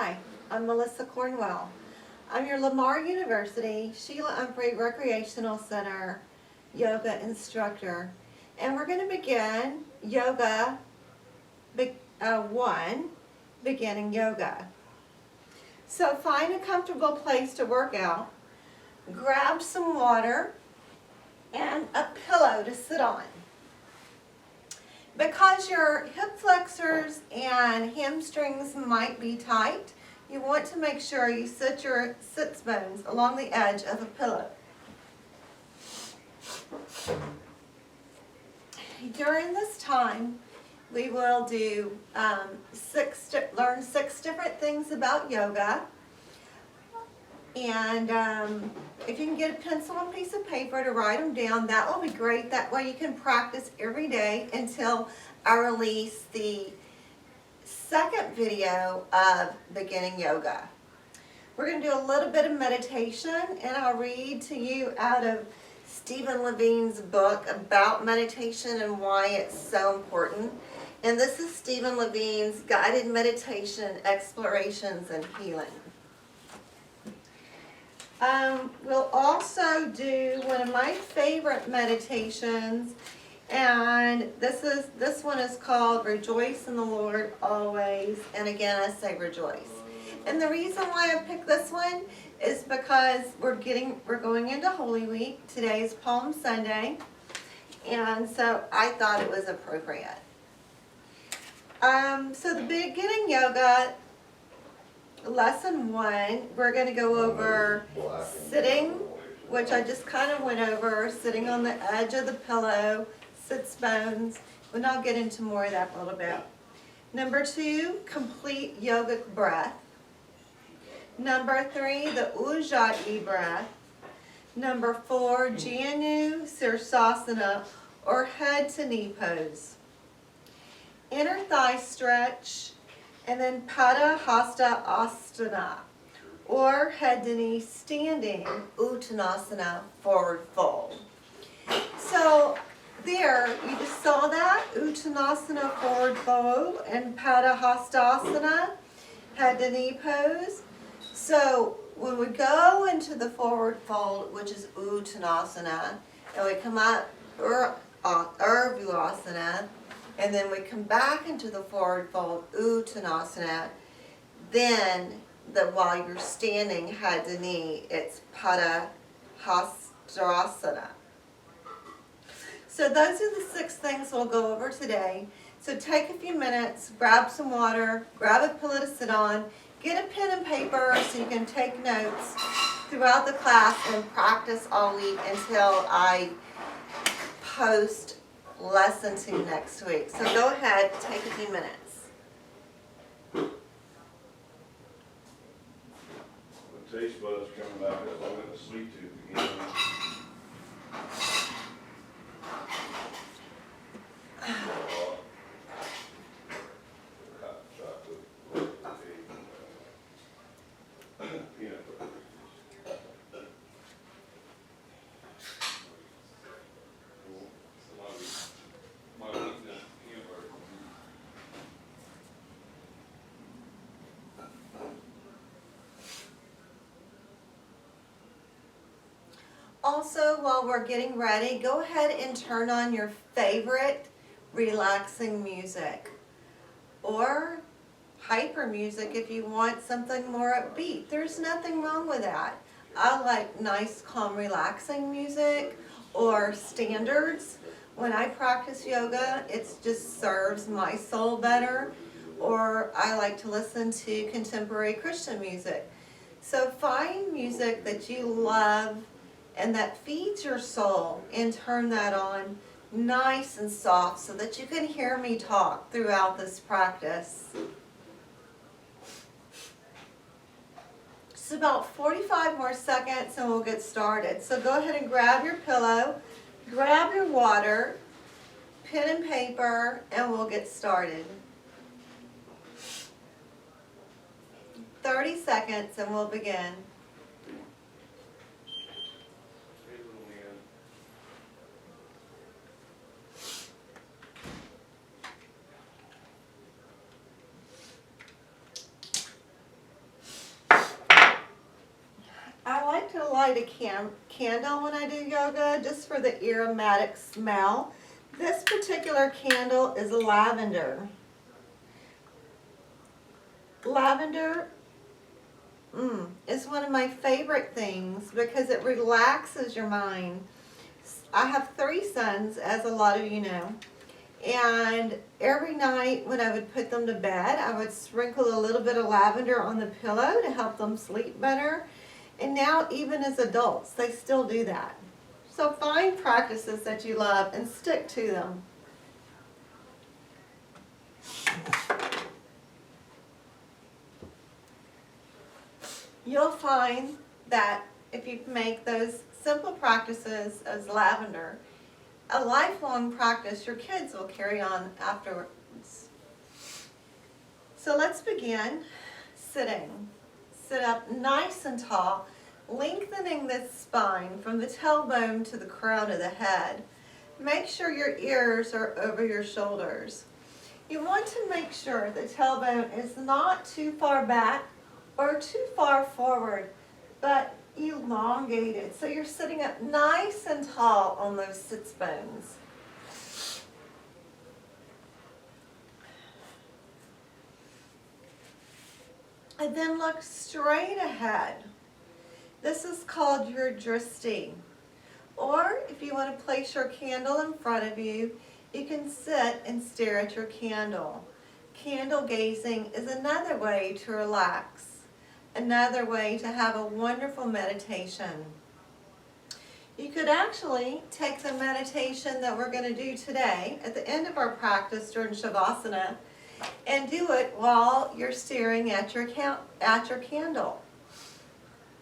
Hi, I'm Melissa Cornwell. I'm your Lamar University Sheila Humphrey Recreational Center yoga instructor. And we're going to begin yoga 1, beginning yoga. So find a comfortable place to work out. Grab some water and a pillow to sit on. Because your hip flexors and hamstrings might be tight, you want to make sure you sit your sits bones along the edge of a pillow. During this time, we will do learn 6 different things about yoga. And if you can get a pencil and piece of paper to write them down, that will be great. That way you can practice every day until I release the second video of beginning yoga. We're going to do a little bit of meditation, and I'll read to you out of Stephen Levine's book about meditation and why it's so important. And this is Stephen Levine's Guided Meditation, Explorations, and Healing. We'll also do one of my favorite meditations, and this one is called Rejoice in the Lord Always. And again, I say rejoice. And the reason why I picked this one is because we're going into Holy Week. Today is Palm Sunday, and so I thought it was appropriate. So the beginning yoga. Lesson 1, we're going to go over sitting, which I just kind of went over, sitting on the edge of the pillow, sits bones, and I'll get into more of that in a little bit. Number 2, complete yogic breath. Number 3, the Ujjayi breath. Number 4, Janu Sirsasana, or head to knee pose. Inner thigh stretch. And then Pada Hasta Asana, or head to knee standing, Uttanasana, forward fold. So there, you just saw that, Uttanasana, forward fold, and Pada Hastasana, head to knee pose. So when we go into the forward fold, which is Uttanasana, and we come up Urdhvasana, and then we come back into the forward fold, Uttanasana. Then, while you're standing head to knee, it's Pada Hastasana. So those are the 6 things we'll go over today. So take a few minutes, grab some water, grab a pillow to sit on, get a pen and paper so you can take notes throughout the class and practice all week until I post lesson 2 next week. So go ahead, take a few minutes. The taste buds coming back up. I got the sweet tooth again. Hot chocolate, peanut butter. Also, while we're getting ready, go ahead and turn on your favorite relaxing music, or hyper music if you want something more upbeat. There's nothing wrong with that. I like nice, calm, relaxing music or standards. When I practice yoga, it just serves my soul better. Or I like to listen to contemporary Christian music. So find music that you love and that feeds your soul, and turn that on nice and soft so that you can hear me talk throughout this practice. It's about 45 more seconds and we'll get started. So go ahead and grab your pillow, grab your water, pen and paper, and we'll get started. 30 seconds and we'll begin. light a candle when I do yoga, just for the aromatic smell. This particular candle is lavender. Lavender is one of my favorite things because it relaxes your mind. I have 3 sons, as a lot of you know, and every night when I would put them to bed, I would sprinkle a little bit of lavender on the pillow to help them sleep better. And now, even as adults, they still do that. So find practices that you love and stick to them. You'll find that if you make those simple practices as lavender, a lifelong practice your kids will carry on afterwards. So let's begin sitting. Sit up nice and tall, lengthening this spine from the tailbone to the crown of the head. Make sure your ears are over your shoulders. You want to make sure the tailbone is not too far back or too far forward, but elongated. So you're sitting up nice and tall on those sits bones. And then look straight ahead. This is called your drishti. Or if you want to place your candle in front of you, you can sit and stare at your candle. Candle gazing is another way to relax, another way to have a wonderful meditation. You could actually take the meditation that we're going to do today at the end of our practice during Shavasana and do it while you're staring at your candle.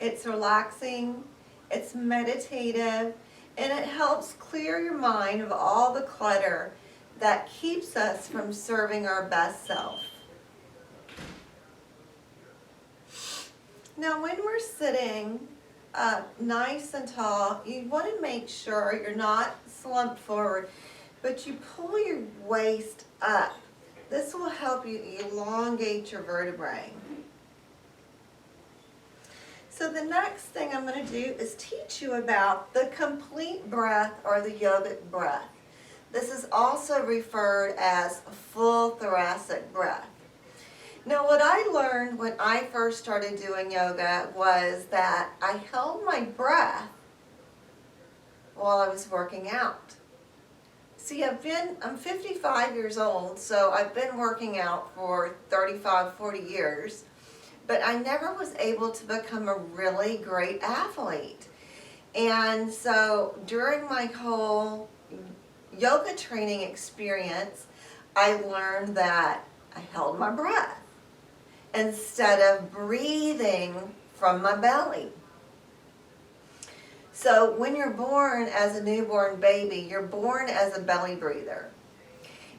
It's relaxing, it's meditative, and it helps clear your mind of all the clutter that keeps us from serving our best self. Now, when we're sitting up nice and tall, you want to make sure you're not slumped forward, but you pull your waist up. This will help you elongate your vertebrae. So the next thing I'm going to do is teach you about the complete breath, or the yogic breath. This is also referred as full thoracic breath. Now, what I learned when I first started doing yoga was that I held my breath while I was working out. See, I'm 55 years old, so I've been working out for 35, 40 years, but I never was able to become a really great athlete. And so during my whole yoga training experience, I learned that I held my breath instead of breathing from my belly. So when you're born as a newborn baby, you're born as a belly breather.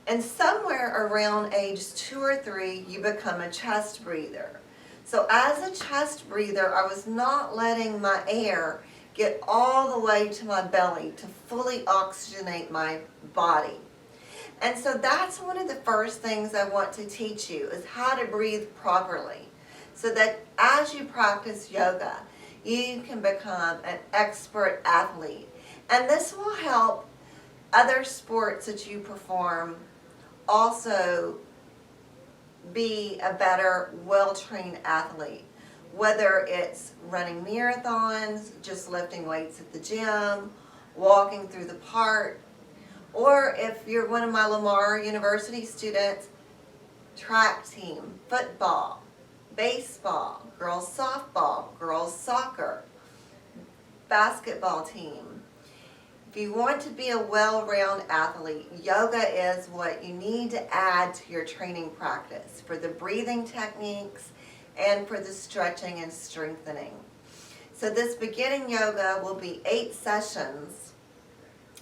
And somewhere around age 2 or 3, you become a chest breather. So as a chest breather, I was not letting my air get all the way to my belly to fully oxygenate my body. And so that's one of the first things I want to teach you, is how to breathe properly, so that as you practice yoga, you can become an expert athlete. And this will help other sports that you perform also be a better, well-trained athlete. Whether it's running marathons, just lifting weights at the gym, walking through the park, or if you're one of my Lamar University students, track team, football, baseball, girls softball, girls soccer, basketball team. If you want to be a well-rounded athlete, yoga is what you need to add to your training practice for the breathing techniques and for the stretching and strengthening. So this beginning yoga will be 8 sessions,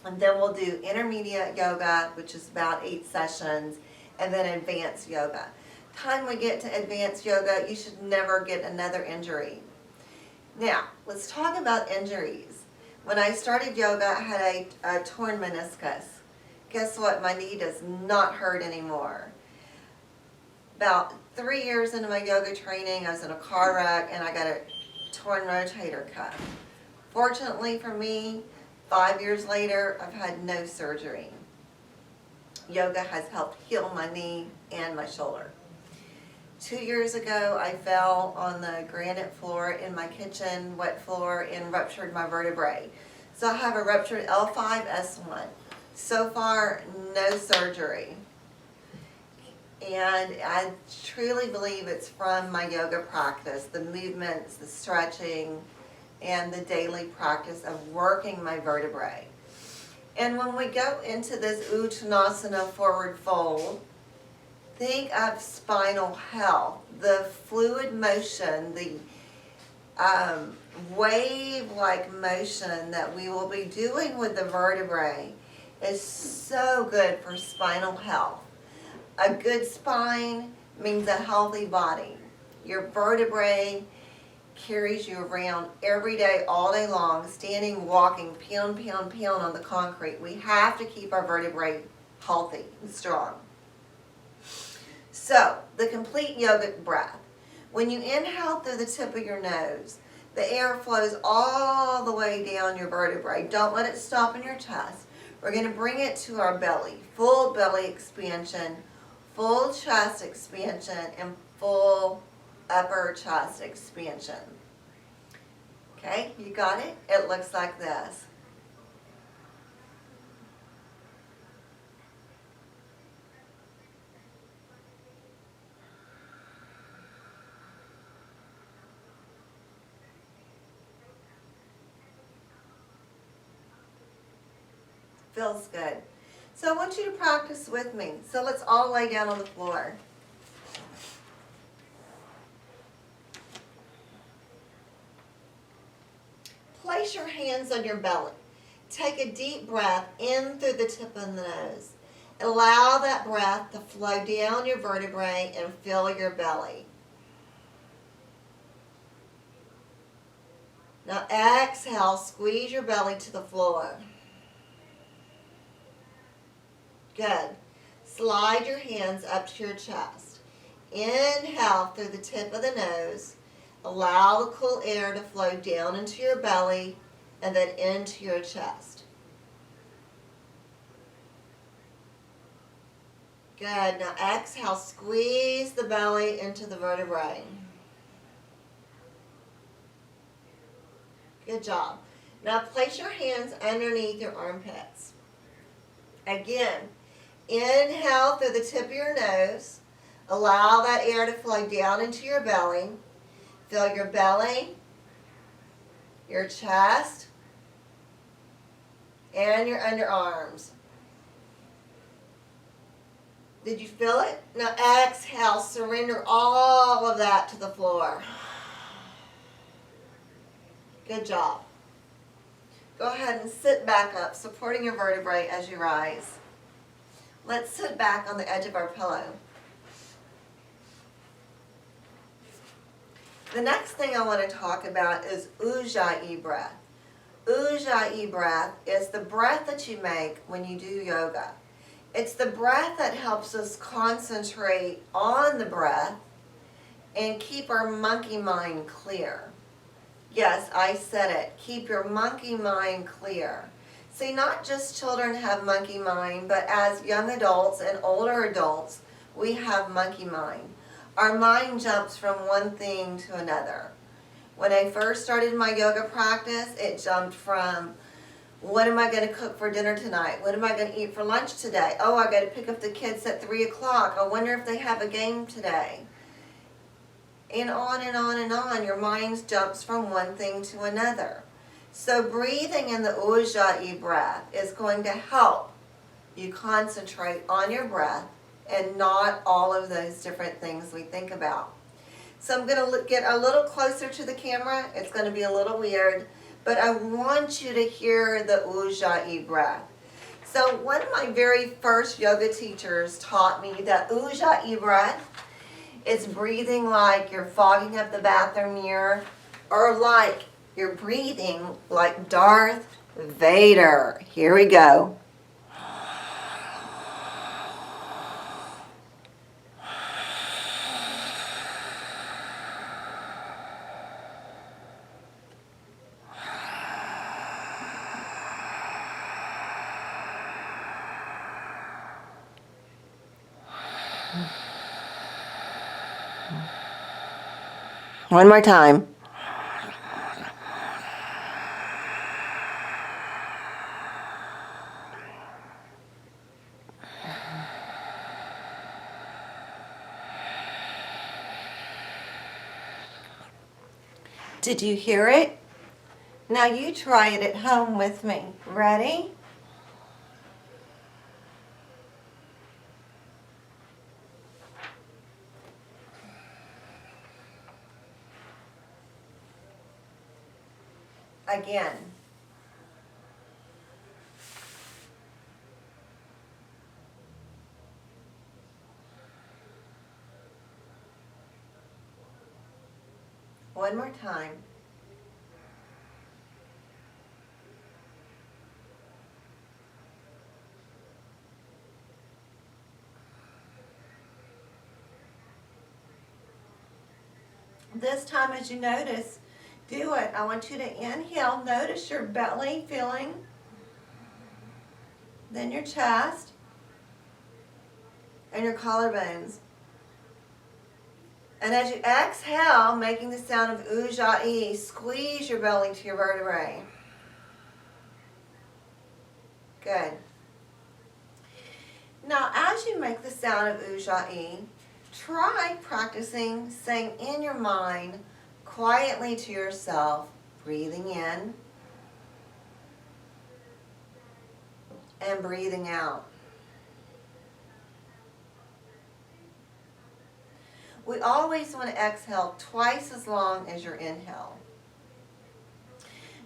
and then we'll do intermediate yoga, which is about 8 sessions, and then advanced yoga. Time we get to advanced yoga, you should never get another injury. Now, let's talk about injuries. When I started yoga, I had a torn meniscus. Guess what? My knee does not hurt anymore. About 3 years into my yoga training, I was in a car wreck and I got a torn rotator cuff. Fortunately for me, 5 years later, I've had no surgery. Yoga has helped heal my knee and my shoulder. 2 years ago, I fell on the granite floor in my kitchen, wet floor, and ruptured my vertebrae. So I have a ruptured L5-S1. So far, no surgery. And I truly believe it's from my yoga practice, the movements, the stretching, and the daily practice of working my vertebrae. And when we go into this Uttanasana forward fold, think of spinal health, the fluid motion, the wave-like motion that we will be doing with the vertebrae is so good for spinal health. A good spine means a healthy body. Your vertebrae carries you around every day, all day long, standing, walking, pound on the concrete. We have to keep our vertebrae healthy and strong. So, the complete yogic breath. When you inhale through the tip of your nose, the air flows all the way down your vertebrae. Don't let it stop in your chest. We're going to bring it to our belly. Full belly expansion, full chest expansion, and full upper chest expansion. Okay, you got it? It looks like this. Feels good. So I want you to practice with me. So let's all lay down on the floor. Place your hands on your belly. Take a deep breath in through the tip of the nose. Allow that breath to flow down your vertebrae and fill your belly. Now exhale, squeeze your belly to the floor. Good. Slide your hands up to your chest. Inhale through the tip of the nose. Allow the cool air to flow down into your belly and then into your chest. Good. Now exhale, squeeze the belly into the vertebrae. Good job. Now place your hands underneath your armpits. Again, inhale through the tip of your nose. Allow that air to flow down into your belly. Fill your belly, your chest, and your underarms. Did you feel it? Now exhale, surrender all of that to the floor. Good job. Go ahead and sit back up, supporting your vertebrae as you rise. Let's sit back on the edge of our pillow. The next thing I want to talk about is Ujjayi breath. Ujjayi breath is the breath that you make when you do yoga. It's the breath that helps us concentrate on the breath and keep our monkey mind clear. Yes, I said it. Keep your monkey mind clear. See, not just children have monkey mind, but as young adults and older adults, we have monkey mind. Our mind jumps from one thing to another. When I first started my yoga practice, it jumped from, what am I going to cook for dinner tonight? What am I going to eat for lunch today? Oh, I got to pick up the kids at 3 o'clock. I wonder if they have a game today. And on and on and on, your mind jumps from one thing to another. So breathing in the Ujjayi breath is going to help you concentrate on your breath and not all of those different things we think about. So I'm going to get a little closer to the camera. It's going to be a little weird, but I want you to hear the Ujjayi breath. So one of my very first yoga teachers taught me that Ujjayi breath is breathing like you're fogging up the bathroom mirror, or like you're breathing like Darth Vader. Here we go. One more time. Did you hear it? Now you try it at home with me. Ready? Again. One more time. This time as you notice, do it. I want you to inhale. Notice your belly feeling. Then your chest. And your collarbones. And as you exhale, making the sound of ujjayi, squeeze your belly to your vertebrae. Good. Now, as you make the sound of ujjayi, try practicing saying in your mind, quietly to yourself, breathing in and breathing out. We always want to exhale twice as long as your inhale.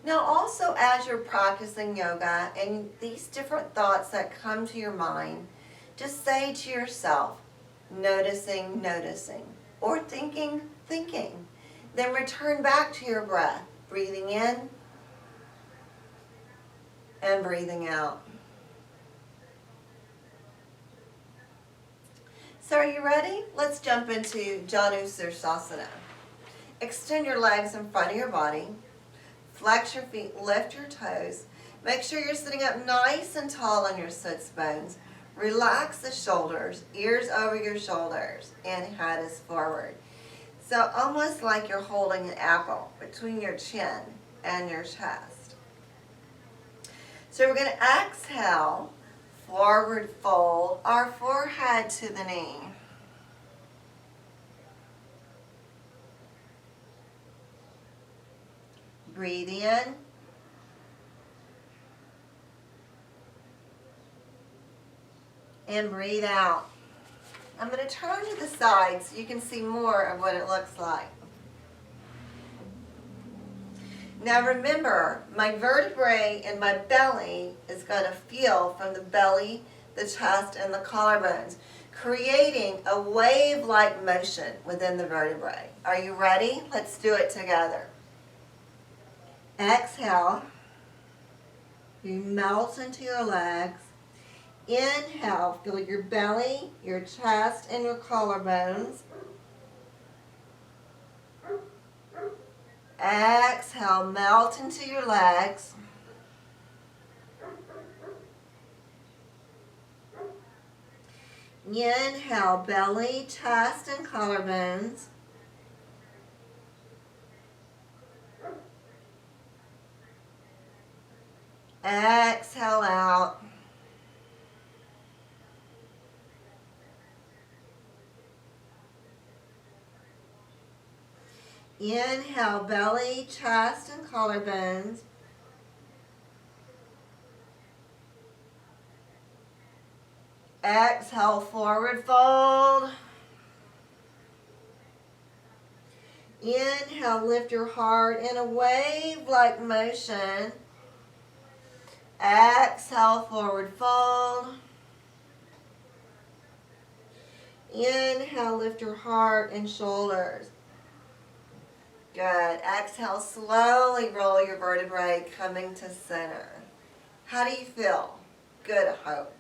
Now also as you're practicing yoga and these different thoughts that come to your mind, just say to yourself, noticing, noticing, or thinking, thinking. Then return back to your breath, breathing in and breathing out. So are you ready? Let's jump into Janu Sirsasana. Extend your legs in front of your body. Flex your feet, lift your toes. Make sure you're sitting up nice and tall on your sits bones. Relax the shoulders, ears over your shoulders, and head is forward. So almost like you're holding an apple between your chin and your chest. So we're going to exhale, forward fold, our forehead to the knee. Breathe in. And breathe out. I'm going to turn to the side so you can see more of what it looks like. Now remember, my vertebrae in my belly is going to feel from the belly, the chest, and the collarbones, creating a wave-like motion within the vertebrae. Are you ready? Let's do it together. Exhale. You melt into your legs. Inhale, feel your belly, your chest, and your collarbones. Exhale, melt into your legs. Inhale, belly, chest, and collarbones. Exhale out. Inhale, belly, chest, and collarbones. Exhale, forward fold. Inhale, lift your heart in a wave-like motion. Exhale, forward fold. Inhale, lift your heart and shoulders. Good. Exhale, slowly roll your vertebrae, coming to center. How do you feel? Good, I hope.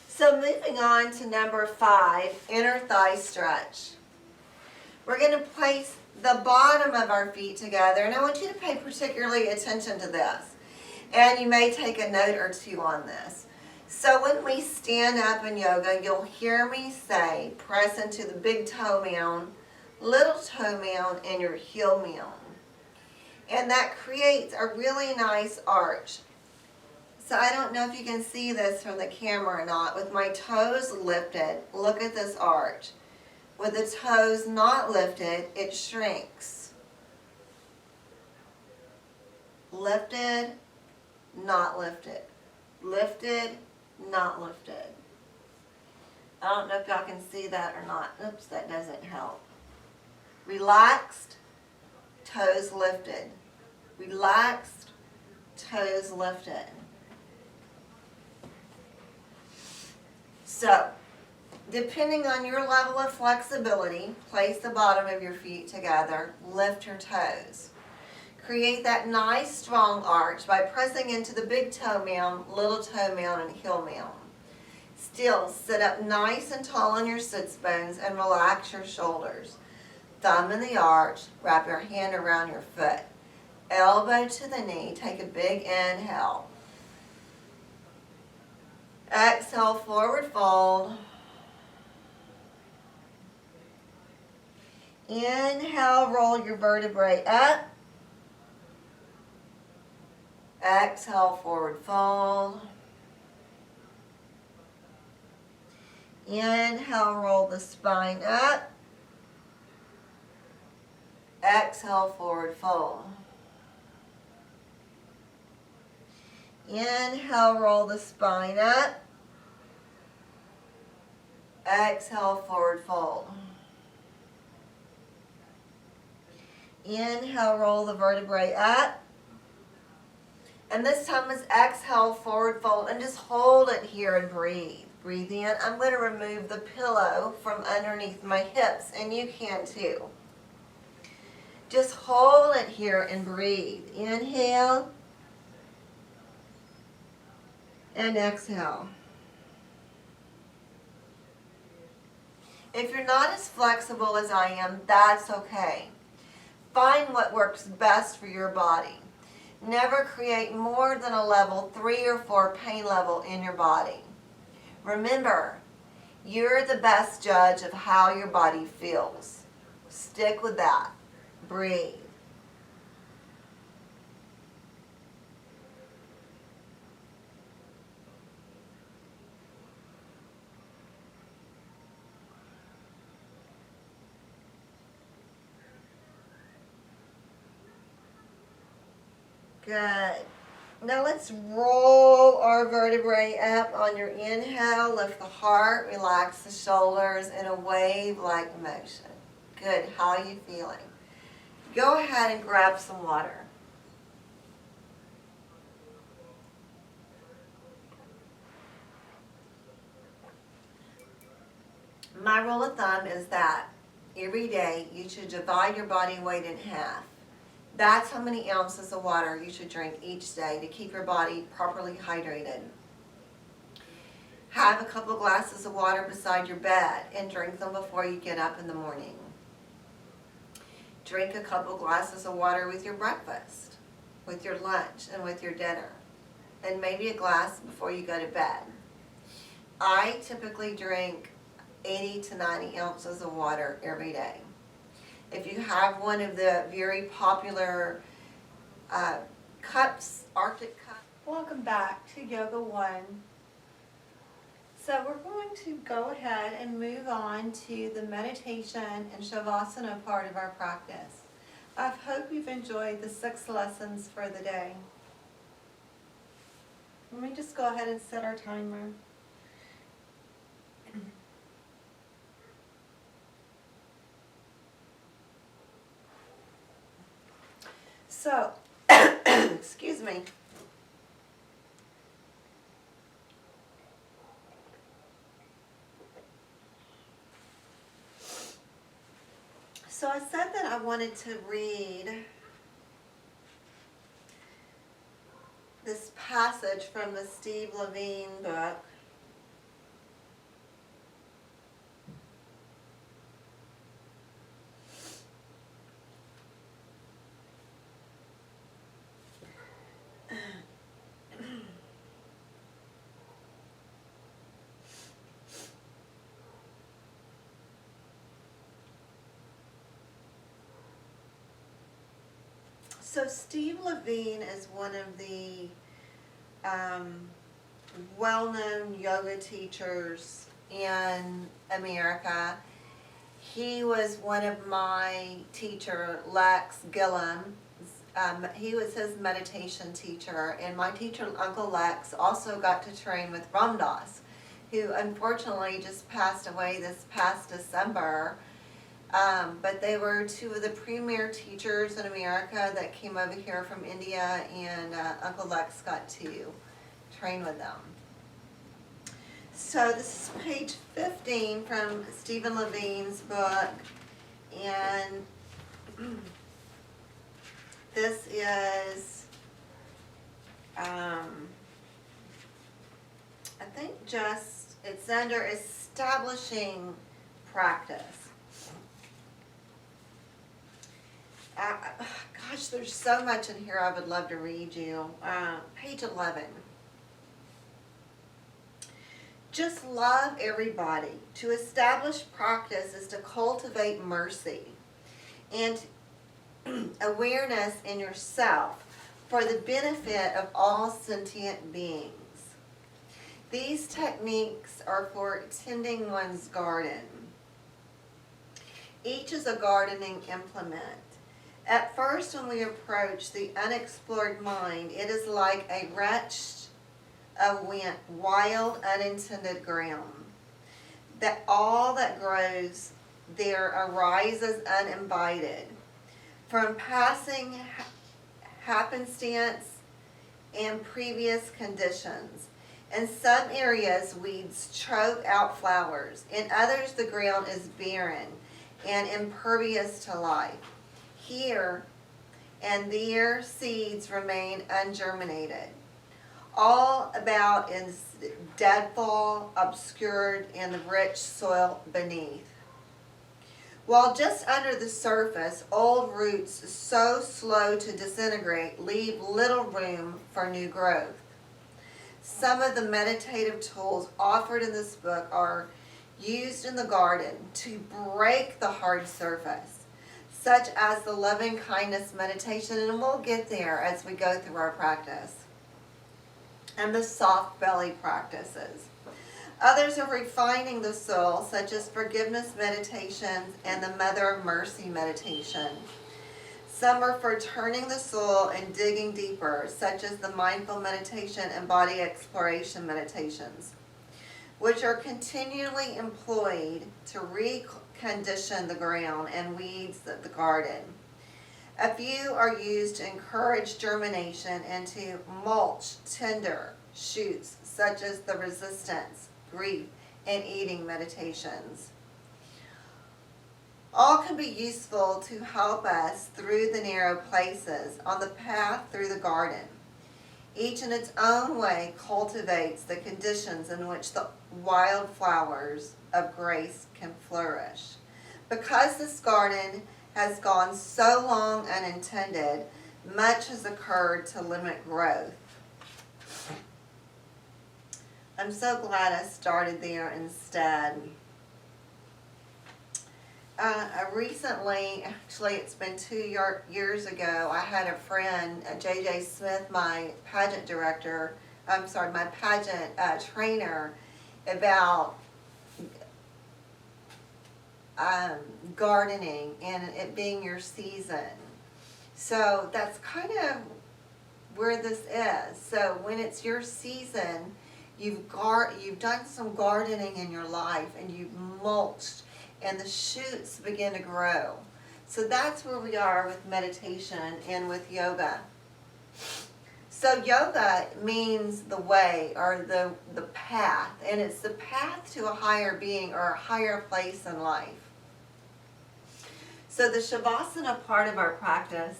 So moving on to number 5, inner thigh stretch. We're going to place the bottom of our feet together, and I want you to pay particularly attention to this. And you may take a note or two on this. So when we stand up in yoga, you'll hear me say, press into the big toe mound, little toe mound, and your heel mound. And that creates a really nice arch. So I don't know if you can see this from the camera or not. With my toes lifted, look at this arch. With the toes not lifted, it shrinks. Lifted, not lifted. Lifted, not lifted. I don't know if y'all can see that or not. Oops, that doesn't help. Relaxed, toes lifted. Relaxed, toes lifted. So, depending on your level of flexibility, place the bottom of your feet together, lift your toes. Create that nice strong arch by pressing into the big toe mound, little toe mound, and heel mound. Still, sit up nice and tall on your sits bones and relax your shoulders. Thumb in the arch, wrap your hand around your foot. Elbow to the knee, take a big inhale. Exhale, forward fold. Inhale, roll your vertebrae up. Exhale, forward fold. Inhale, roll the spine up. Exhale, forward fold. Inhale, roll the spine up. Exhale, forward fold. Inhale, roll the vertebrae up. And this time is exhale, forward fold, and just hold it here and breathe. Breathe in. I'm going to remove the pillow from underneath my hips, and you can too. Just hold it here and breathe. Inhale and exhale. If you're not as flexible as I am, that's okay. Find what works best for your body. Never create more than a level 3 or 4 pain level in your body. Remember, you're the best judge of how your body feels. Stick with that. Breathe. Good. Now let's roll our vertebrae up on your inhale. Lift the heart, relax the shoulders in a wave-like motion. Good. How are you feeling? Go ahead and grab some water. My rule of thumb is that every day you should divide your body weight in half. That's how many ounces of water you should drink each day to keep your body properly hydrated. Have a couple glasses of water beside your bed and drink them before you get up in the morning. Drink a couple glasses of water with your breakfast, with your lunch, and with your dinner. And maybe a glass before you go to bed. I typically drink 80 to 90 ounces of water every day. If you have one of the very popular cups, Arctic cups. Welcome back to Yoga One. So we're going to go ahead and move on to the meditation and Shavasana part of our practice. I hope you've enjoyed the 6 lessons for the day. Let me just go ahead and set our timer. So, excuse me. So I said that I wanted to read this passage from the Steve Levine book. So Steve Levine is one of the well-known yoga teachers in America. He was one of my teacher, Lex Gillum. He was his meditation teacher, and my teacher, Uncle Lex, also got to train with Ram Dass, who unfortunately just passed away this past December. But they were two of the premier teachers in America that came over here from India, and Uncle Lex got to train with them. So this is page 15 from Stephen Levine's book, and this is, I think just, it's under establishing practice. Gosh, there's so much in here I would love to read you. Page 11. Just love everybody. To establish practice is to cultivate mercy and awareness in yourself for the benefit of all sentient beings. These techniques are for tending one's garden. Each is a gardening implement. At first, when we approach the unexplored mind, it is like a wretched of wild, unintended ground. That all that grows there arises uninvited from passing happenstance and previous conditions. In some areas, weeds choke out flowers. In others, the ground is barren and impervious to life. Here and there, seeds remain ungerminated. All about is deadfall, obscured, and the rich soil beneath. While just under the surface, old roots so slow to disintegrate leave little room for new growth. Some of the meditative tools offered in this book are used in the garden to break the hard surface, such as the loving kindness meditation, and we'll get there as we go through our practice, and the soft belly practices. Others are refining the soul, such as forgiveness meditations and the Mother of Mercy meditation. Some are for turning the soul and digging deeper, such as the mindful meditation and body exploration meditations, which are continually employed to recondition the ground and weeds of the garden. A few are used to encourage germination and to mulch tender shoots, such as the resistance, grief, and eating meditations. All can be useful to help us through the narrow places on the path through the garden. Each in its own way cultivates the conditions in which the wild flowers of grace can flourish. Because this garden has gone so long unintended, much has occurred to limit growth. I'm so glad I started there instead. Recently, actually it's been 2 years ago, I had a friend, J.J. Smith, my pageant director, my pageant trainer, about gardening and it being your season. So that's kind of where this is. So when it's your season, you've done some gardening in your life and you've mulched and the shoots begin to grow. So that's where we are with meditation and with yoga. So yoga means the way or the path, and it's the path to a higher being or a higher place in life. So the Shavasana part of our practice,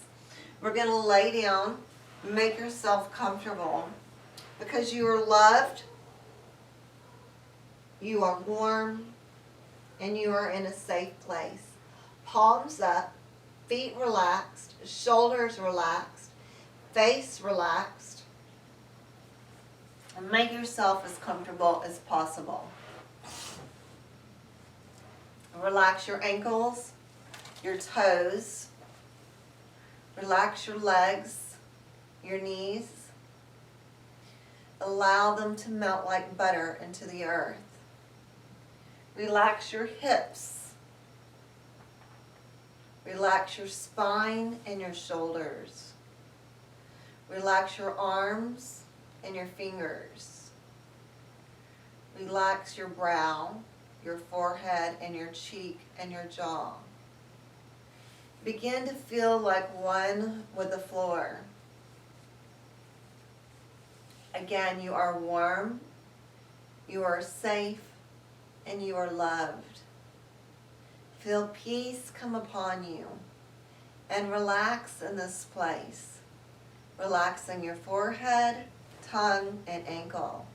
we're going to lay down, make yourself comfortable, because you are loved, you are warm, and you are in a safe place. Palms up, feet relaxed, shoulders relaxed, face relaxed, and make yourself as comfortable as possible. Relax your ankles, your toes. Relax your legs, your knees. Allow them to melt like butter into the earth. Relax your hips. Relax your spine and your shoulders. Relax your arms and your fingers. Relax your brow, your forehead, and your cheek and your jaw. Begin to feel like one with the floor. Again, you are warm, you are safe, and you are loved. Feel peace come upon you and relax in this place, relaxing your forehead, tongue, and ankle.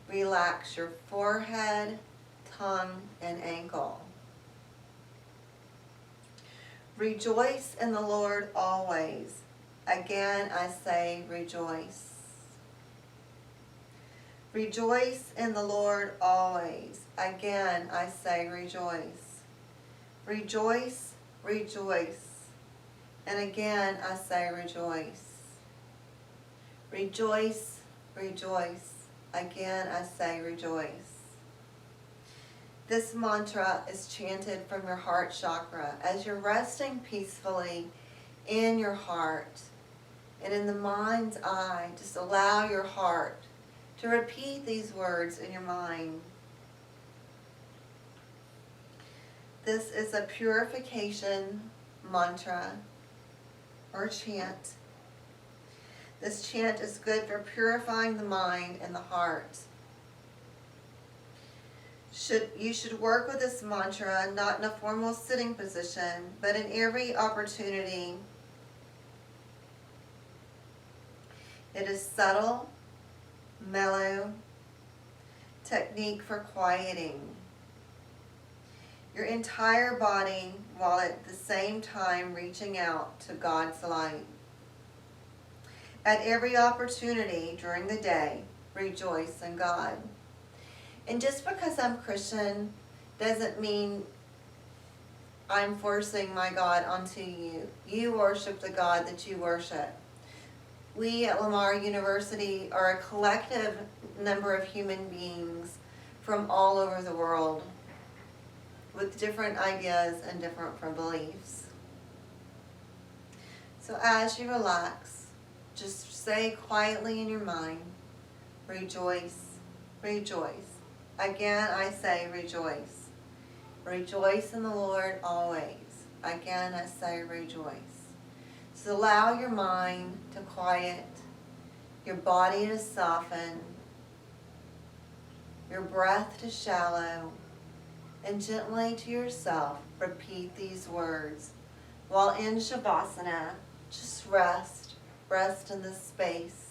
Relax your forehead, tongue, and ankle. Rejoice in the Lord always. Again, I say rejoice. Rejoice in the Lord always. Again, I say rejoice. Rejoice, rejoice. And again, I say rejoice. Rejoice, rejoice. Again, I say rejoice. This mantra is chanted from your heart chakra as you're resting peacefully in your heart. And in the mind's eye, just allow your heart to repeat these words in your mind. This is a purification mantra or chant. This chant is good for purifying the mind and the heart. You should work with this mantra not in a formal sitting position, but in every opportunity. It is subtle, mellow technique for quieting your entire body while at the same time reaching out to God's light. At every opportunity during the day, rejoice in God. And just because I'm Christian doesn't mean I'm forcing my God onto you. You worship the God that you worship. We at Lamar University are a collective number of human beings from all over the world with different ideas and different beliefs. So as you relax, just say quietly in your mind, rejoice, rejoice. Again, I say rejoice. Rejoice in the Lord always. Again, I say rejoice. So allow your mind to quiet, your body to soften, your breath to shallow, and gently to yourself repeat these words. While in Shavasana, just rest in this space.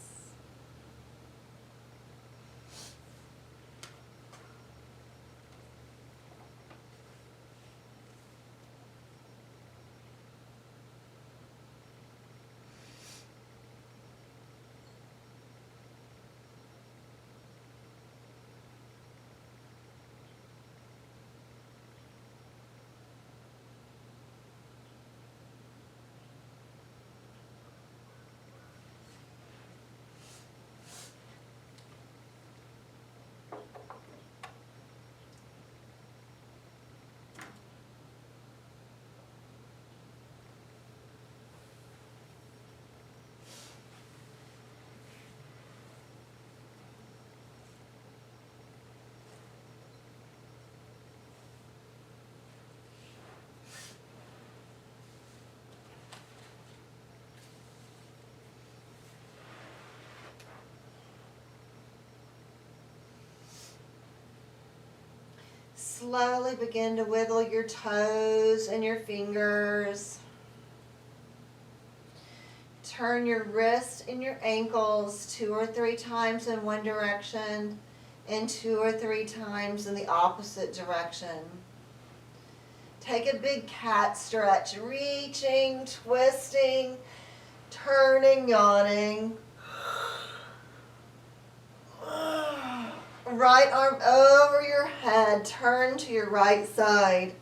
Slowly begin to wiggle your toes and your fingers. Turn your wrists and your ankles 2 or 3 times in one direction and 2 or 3 times in the opposite direction. Take a big cat stretch, reaching, twisting, turning, yawning. Right arm over your head, turn to your right side.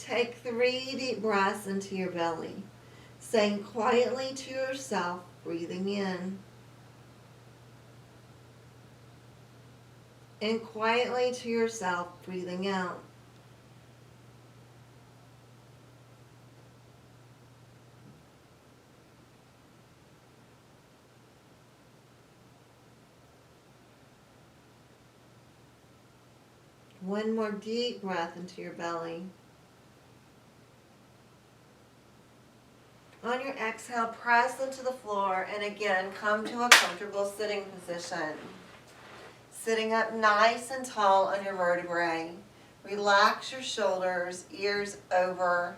take 3 deep breaths into your belly, saying quietly to yourself, breathing in. And quietly to yourself, breathing out. One more deep breath into your belly. On your exhale, press into the floor and again come to a comfortable sitting position. Sitting up nice and tall on your vertebrae. Relax your shoulders, ears over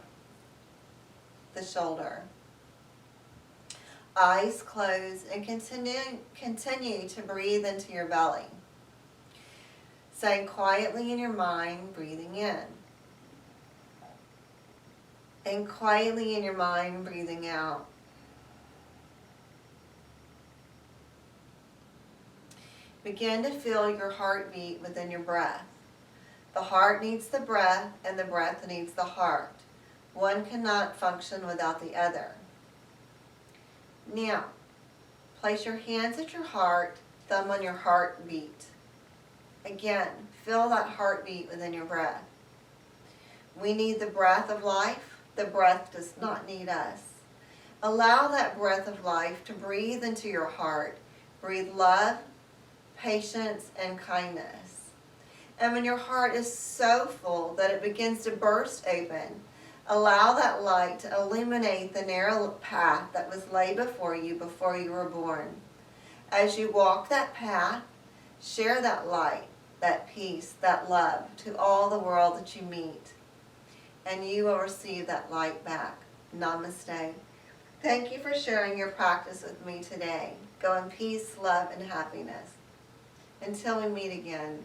the shoulder. Eyes closed and continue to breathe into your belly. Saying quietly in your mind, breathing in. And quietly in your mind, breathing out. Begin to feel your heartbeat within your breath. The heart needs the breath and the breath needs the heart. One cannot function without the other. Now, place your hands at your heart, thumb on your heartbeat. Again, feel that heartbeat within your breath. We need the breath of life. The breath does not need us. Allow that breath of life to breathe into your heart. Breathe love, patience, and kindness. And when your heart is so full that it begins to burst open, allow that light to illuminate the narrow path that was laid before you were born. As you walk that path, share that light, that peace, that love to all the world that you meet. And you will receive that light back. Namaste. Thank you for sharing your practice with me today. Go in peace, love, and happiness. Until we meet again.